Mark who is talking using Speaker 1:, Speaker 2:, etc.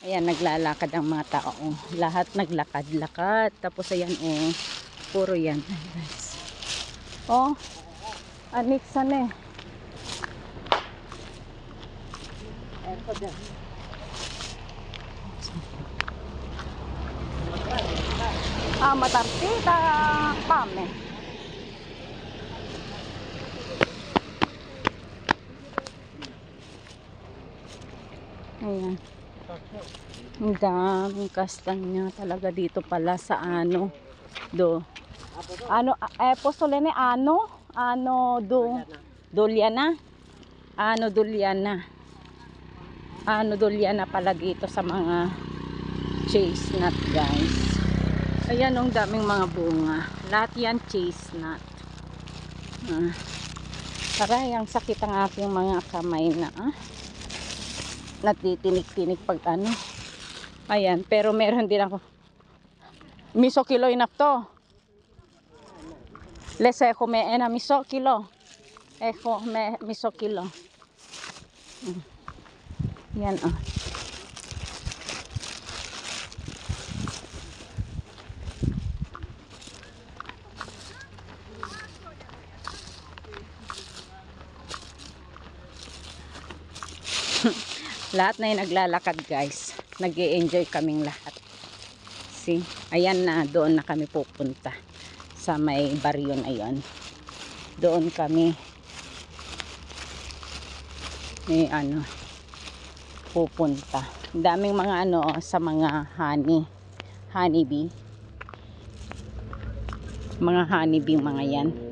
Speaker 1: Ayan, naglalakad ang mga tao. Lahat naglakad-lakad. Tapos ayan, puro yan. Guys. Aniksan eh. Matartita. Pame. Ayan. Ang daming kastanya talaga dito pala sa Postolene Doliana. Doliana pala dito sa mga chestnut, guys. Ayan, ang daming mga bunga. Lahat yan chestnut. Aray, ang sakit ang aking mga kamay na natitinik-tinik pag Ayan, pero meron din ako. Miso kilo enough to. Lese ko me miso kilo. Miso kilo. Yan lahat na yung naglalakad, guys. Nag-i-enjoy kaming lahat. See? Ayan na, doon na kami pupunta. Sa may baryo na yun. Doon kami pupunta. Daming mga sa mga honeybee. Mga honeybee mga yan.